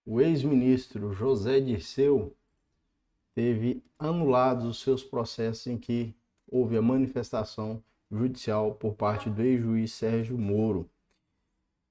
o ex-ministro José Dirceu teve anulados os seus processos em que houve a manifestação judicial por parte do ex-juiz Sérgio Moro.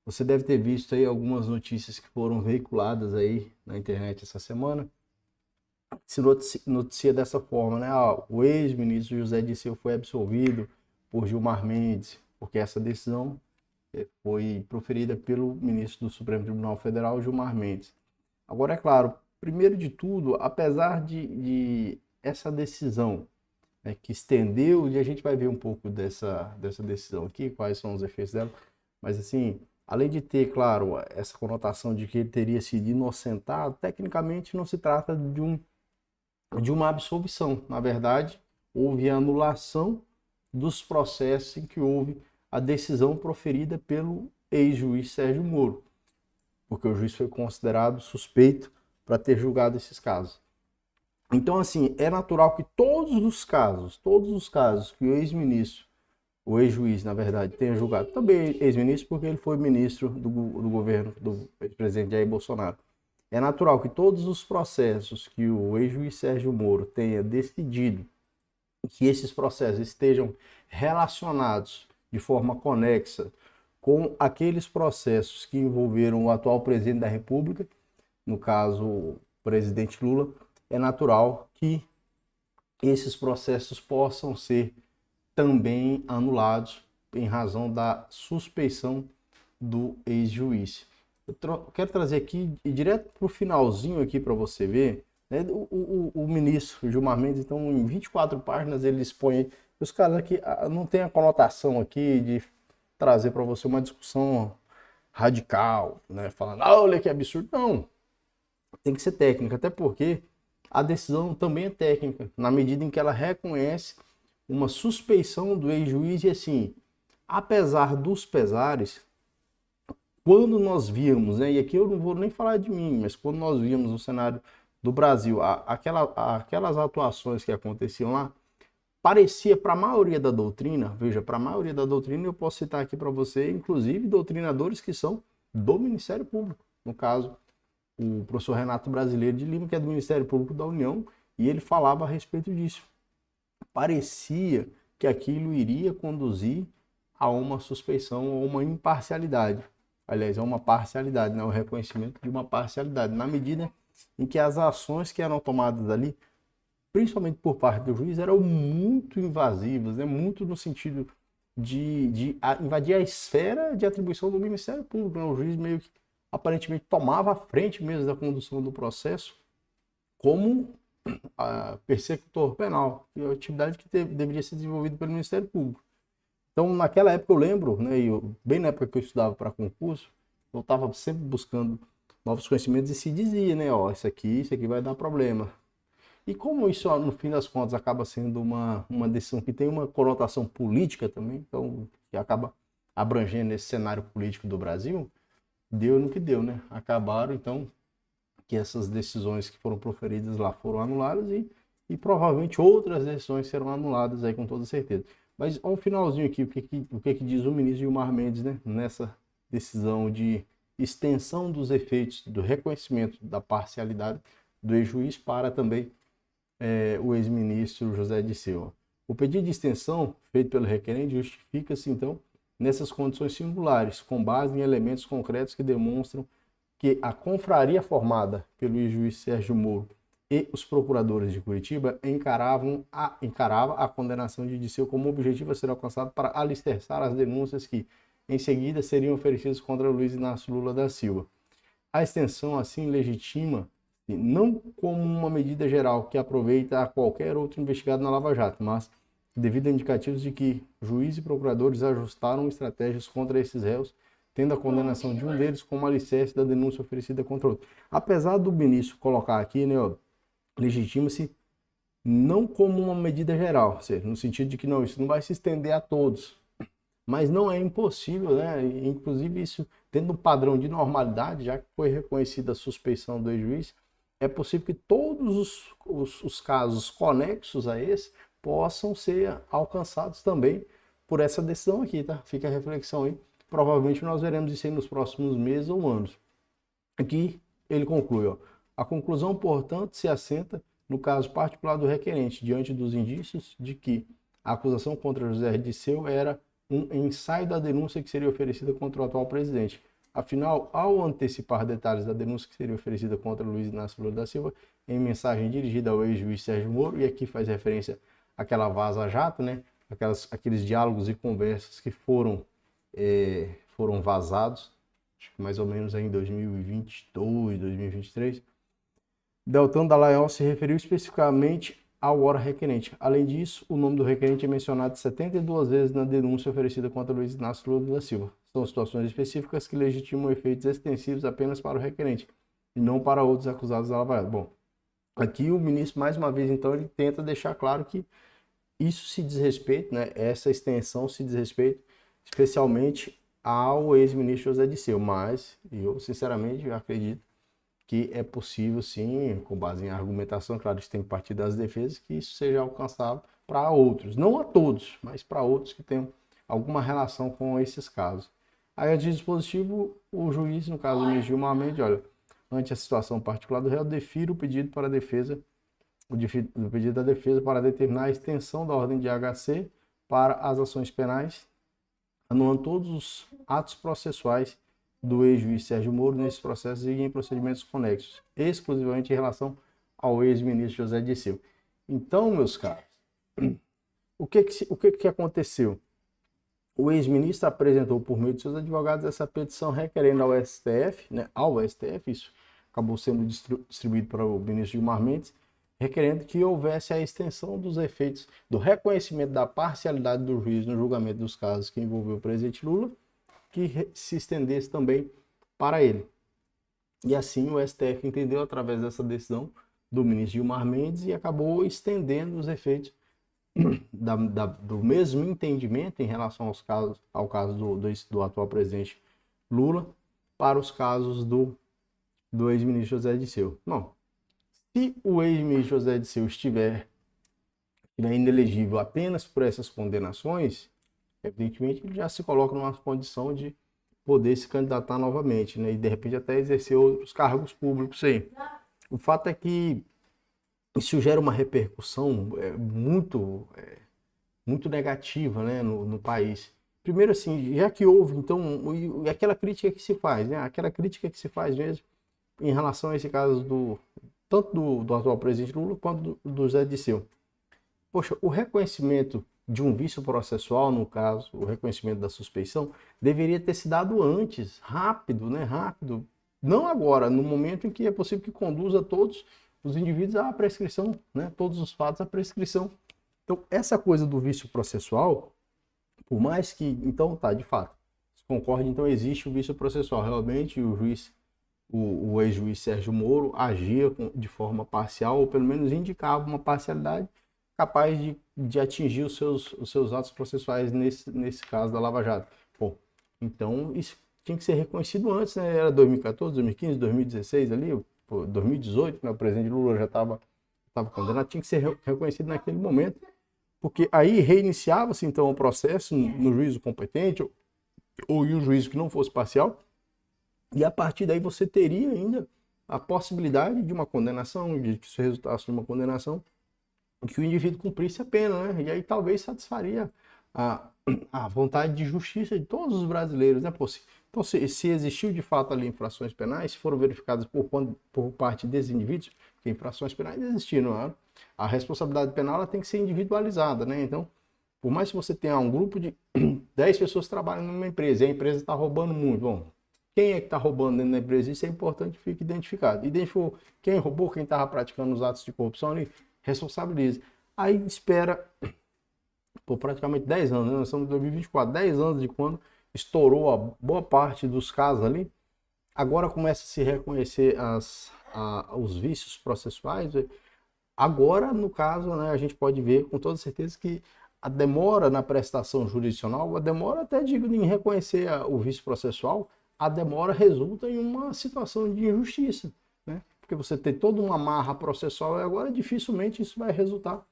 Você deve ter visto aí algumas notícias que foram veiculadas aí na internet essa semana. Se noticia dessa forma, né? O ex-ministro José Dirceu foi absolvido por Gilmar Mendes, porque essa decisão foi proferida pelo ministro do Supremo Tribunal Federal, Gilmar Mendes. Agora, é claro, primeiro de tudo, apesar de essa decisão, né, que estendeu, e a gente vai ver um pouco dessa decisão aqui, quais são os efeitos dela, mas assim, além de ter, claro, essa conotação de que ele teria sido inocentado, tecnicamente não se trata de uma absolvição. Na verdade, houve a anulação dos processos em que houve a decisão proferida pelo ex-juiz Sérgio Moro, porque o juiz foi considerado suspeito para ter julgado esses casos. Então, assim, é natural que todos os casos que o ex-ministro, o ex-juiz, na verdade, tenha julgado, também ex-ministro porque ele foi ministro do governo do ex-presidente Jair Bolsonaro. É natural que todos os processos que o ex-juiz Sérgio Moro tenha decidido, que esses processos estejam relacionados de forma conexa com aqueles processos que envolveram o atual presidente da República, no caso o presidente Lula, é natural que esses processos possam ser também anulados em razão da suspeição do ex-juiz. Eu quero trazer aqui, direto para o finalzinho aqui para você ver, né, o ministro Gilmar Mendes, então em 24 páginas ele expõe, os caras aqui não tem a conotação aqui de trazer para você uma discussão radical, né, falando, olha que absurdo, não, tem que ser técnica, até porque a decisão também é técnica, na medida em que ela reconhece uma suspeição do ex-juiz e assim, apesar dos pesares, quando nós víamos, né, e aqui eu não vou nem falar de mim, mas quando nós víamos no cenário do Brasil, aquelas atuações que aconteciam lá, parecia para a maioria da doutrina, veja, para a maioria da doutrina, eu posso citar aqui para você, inclusive doutrinadores que são do Ministério Público, no caso, o professor Renato Brasileiro de Lima, que é do Ministério Público da União, e ele falava a respeito disso. Parecia que aquilo iria conduzir a uma suspeição ou uma imparcialidade. Aliás, é uma parcialidade, né? O reconhecimento de uma parcialidade, na medida em que as ações que eram tomadas ali, principalmente por parte do juiz, eram muito invasivas, né? Muito no sentido de invadir a esfera de atribuição do Ministério Público. Né? O juiz meio que aparentemente tomava a frente mesmo da condução do processo como persecutor penal, que é a atividade que deveria ser desenvolvida pelo Ministério Público. Então, naquela época eu lembro, né, bem na época que eu estudava para concurso, eu estava sempre buscando novos conhecimentos e se dizia, né, ó, isso aqui vai dar problema. E como isso, no fim das contas, acaba sendo uma decisão que tem uma conotação política também, então, que acaba abrangendo esse cenário político do Brasil, deu no que deu, né? Acabaram, então, que essas decisões que foram proferidas lá foram anuladas e provavelmente outras decisões serão anuladas aí com toda certeza. Mas ao finalzinho aqui, o que diz o ministro Gilmar Mendes, né? Nessa decisão de extensão dos efeitos do reconhecimento da parcialidade do ex-juiz para também o ex-ministro José Dirceu. O pedido de extensão feito pelo requerente justifica-se, então, nessas condições singulares, com base em elementos concretos que demonstram que a confraria formada pelo juiz Sérgio Moro e os procuradores de Curitiba encarava a condenação de Dirceu como objetivo a ser alcançado para alicerçar as denúncias que, em seguida, seriam oferecidas contra Luiz Inácio Lula da Silva. A extensão, assim, legitima não como uma medida geral que aproveita a qualquer outro investigado na Lava Jato, mas devido a indicativos de que juízes e procuradores ajustaram estratégias contra esses réus, tendo a condenação de um deles como alicerce da denúncia oferecida contra o outro. Apesar do ministro colocar aqui, né, legitima-se não como uma medida geral, ou seja, no sentido de que não, isso não vai se estender a todos, mas não é impossível, né? Inclusive isso tendo um padrão de normalidade, já que foi reconhecida a suspeição do ex-juiz, é possível que todos os casos conexos a esse possam ser alcançados também por essa decisão aqui, tá? Fica a reflexão aí. Provavelmente nós veremos isso aí nos próximos meses ou anos. Aqui ele conclui, ó, a conclusão, portanto, se assenta no caso particular do requerente, diante dos indícios de que a acusação contra José Dirceu era um ensaio da denúncia que seria oferecida contra o atual presidente. Afinal, ao antecipar detalhes da denúncia que seria oferecida contra Luiz Inácio Lula da Silva, em mensagem dirigida ao ex-juiz Sérgio Moro, e aqui faz referência àquela vaza-jato, né? Aqueles diálogos e conversas que foram vazados, acho que mais ou menos em 2022, 2023, Deltan Dallagnol se referiu especificamente ao ora requerente. Além disso, o nome do requerente é mencionado 72 vezes na denúncia oferecida contra Luiz Inácio Lula da Silva. São situações específicas que legitimam efeitos extensivos apenas para o requerente e não para outros acusados da Lava Jato. Bom, aqui o ministro, mais uma vez, então, ele tenta deixar claro que isso se diz respeito, né? Essa extensão se diz respeito especialmente ao ex-ministro José Dirceu, mas eu, sinceramente, acredito que é possível, sim, com base em argumentação, claro, isso tem que partir das defesas, que isso seja alcançável para outros, não a todos, mas para outros que tenham alguma relação com esses casos. Aí, a dispositivo, o juiz, no caso do ministro Gilmar Mendes, olha, ante a situação particular do réu, defiro o pedido para a defesa, o pedido da defesa para determinar a extensão da ordem de HC para as ações penais, anulando todos os atos processuais do ex-juiz Sérgio Moro nesses processos e em procedimentos conexos, exclusivamente em relação ao ex-ministro José Dirceu. Então, meus caros, o que aconteceu? O ex-ministro apresentou por meio de seus advogados essa petição requerendo ao STF, né, isso acabou sendo distribuído para o ministro Gilmar Mendes, requerendo que houvesse a extensão dos efeitos do reconhecimento da parcialidade do juiz no julgamento dos casos que envolveu o presidente Lula, que se estendesse também para ele. E assim o STF entendeu através dessa decisão do ministro Gilmar Mendes e acabou estendendo os efeitos do mesmo entendimento em relação ao caso do atual presidente Lula para os casos do ex-ministro José Dirceu. Bom, se o ex-ministro José Dirceu estiver inelegível apenas por essas condenações, evidentemente ele já se coloca numa condição de poder se candidatar novamente, né? E de repente até exercer outros cargos públicos aí. O fato é que isso gera uma repercussão muito negativa, né, no país. Primeiro assim, já que houve, então, e aquela crítica que se faz, né? Aquela crítica que se faz mesmo em relação a esse caso tanto do atual presidente Lula quanto do José Dirceu. Poxa, o reconhecimento de um vício processual, no caso, o reconhecimento da suspeição, deveria ter se dado antes, rápido, né? Rápido. Não agora, no momento em que é possível que conduza todos os indivíduos à prescrição, né? Todos os fatos à prescrição. Então, essa coisa do vício processual, por mais que, então, tá, de fato, se concorde, então existe o vício processual. Realmente, o ex-juiz Sérgio Moro agia de forma parcial, ou pelo menos indicava uma parcialidade capaz de atingir os seus atos processuais nesse caso da Lava Jato. Bom, então isso tinha que ser reconhecido antes, né? Era 2014, 2015, 2016 ali, 2018, né? O presidente Lula já estava condenado, tinha que ser reconhecido naquele momento, porque aí reiniciava-se então o processo no juízo competente ou em um juízo que não fosse parcial, e a partir daí você teria ainda a possibilidade de uma condenação, de que isso resultasse de uma condenação, que o indivíduo cumprisse a pena, né? E aí talvez satisfaria a vontade de justiça de todos os brasileiros, né? Então, se existiu de fato ali infrações penais, se foram verificadas por parte desses indivíduos, porque infrações penais existiram, né? A responsabilidade penal ela tem que ser individualizada, né? Então, por mais que você tenha um grupo de 10 pessoas que trabalham numa empresa e a empresa está roubando muito, bom, quem é que está roubando dentro da empresa? Isso é importante que fique identificado. Identificou quem roubou, quem estava praticando os atos de corrupção ali, responsabiliza. Aí espera por praticamente 10 anos, né? Nós estamos em 2024, 10 anos de quando estourou a boa parte dos casos ali. Agora começa a se reconhecer os vícios processuais. Agora, no caso, né, a gente pode ver com toda certeza que a demora na prestação jurisdicional, a demora até digo em reconhecer o vício processual, a demora resulta em uma situação de injustiça, né? Porque você tem toda uma marra processual e agora dificilmente isso vai resultar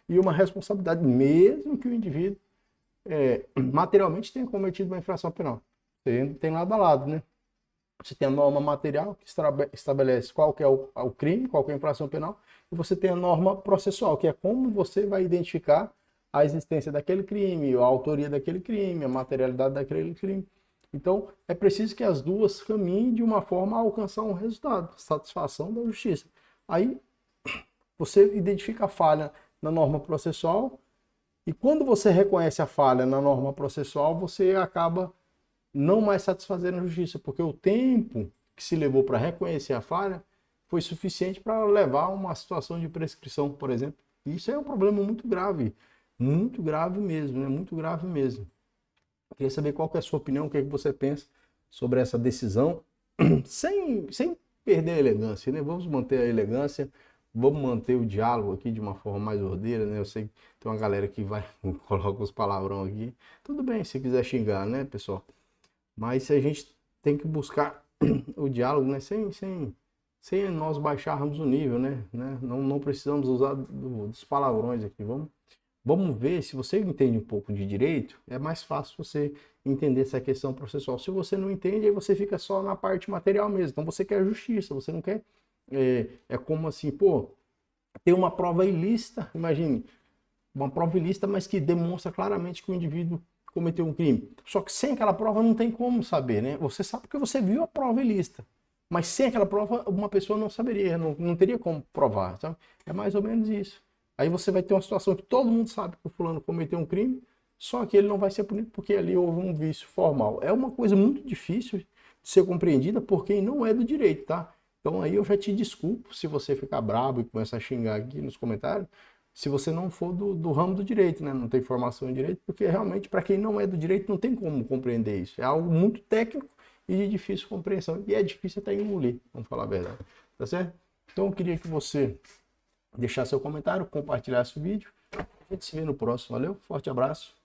em uma responsabilidade, mesmo que o indivíduo materialmente tenha cometido uma infração penal. Tem lado a lado, né? Você tem a norma material, que estabelece qual que é o crime, qual que é a infração penal, e você tem a norma processual, que é como você vai identificar a existência daquele crime, a autoria daquele crime, a materialidade daquele crime. Então, é preciso que as duas caminhem de uma forma a alcançar um resultado, satisfação da justiça. Aí, você identifica a falha na norma processual, e quando você reconhece a falha na norma processual, você acaba não mais satisfazendo a justiça, porque o tempo que se levou para reconhecer a falha foi suficiente para levar a uma situação de prescrição, por exemplo. Isso é um problema muito grave mesmo, né? Muito grave mesmo. Eu queria saber qual que é a sua opinião, o que é que você pensa sobre essa decisão, sem perder a elegância, né? Vamos manter a elegância, vamos manter o diálogo aqui de uma forma mais ordeira, né? Eu sei que tem uma galera que vai coloca os palavrão aqui. Tudo bem, se quiser xingar, né, pessoal? Mas a gente tem que buscar o diálogo, né? Sem nós baixarmos o nível, né? Não precisamos usar dos palavrões aqui. Vamos ver, se você entende um pouco de direito, é mais fácil você entender essa questão processual. Se você não entende, aí você fica só na parte material mesmo. Então você quer justiça, você não quer... É como assim, pô, tem uma prova ilícita, imagine, uma prova ilícita, mas que demonstra claramente que o indivíduo cometeu um crime. Só que sem aquela prova não tem como saber, né? Você sabe porque você viu a prova ilícita. Mas sem aquela prova, uma pessoa não saberia, não teria como provar, sabe? É mais ou menos isso. Aí você vai ter uma situação que todo mundo sabe que o fulano cometeu um crime, só que ele não vai ser punido porque ali houve um vício formal. É uma coisa muito difícil de ser compreendida por quem não é do direito, tá? Então aí eu já te desculpo se você ficar bravo e começar a xingar aqui nos comentários, se você não for do ramo do direito, né? Não tem formação em direito, porque realmente para quem não é do direito não tem como compreender isso. É algo muito técnico e de difícil compreensão. E é difícil até engolir, vamos falar a verdade. Tá certo? Então eu queria que você deixasse seu comentário, compartilhasse o vídeo. A gente se vê no próximo. Valeu? Forte abraço.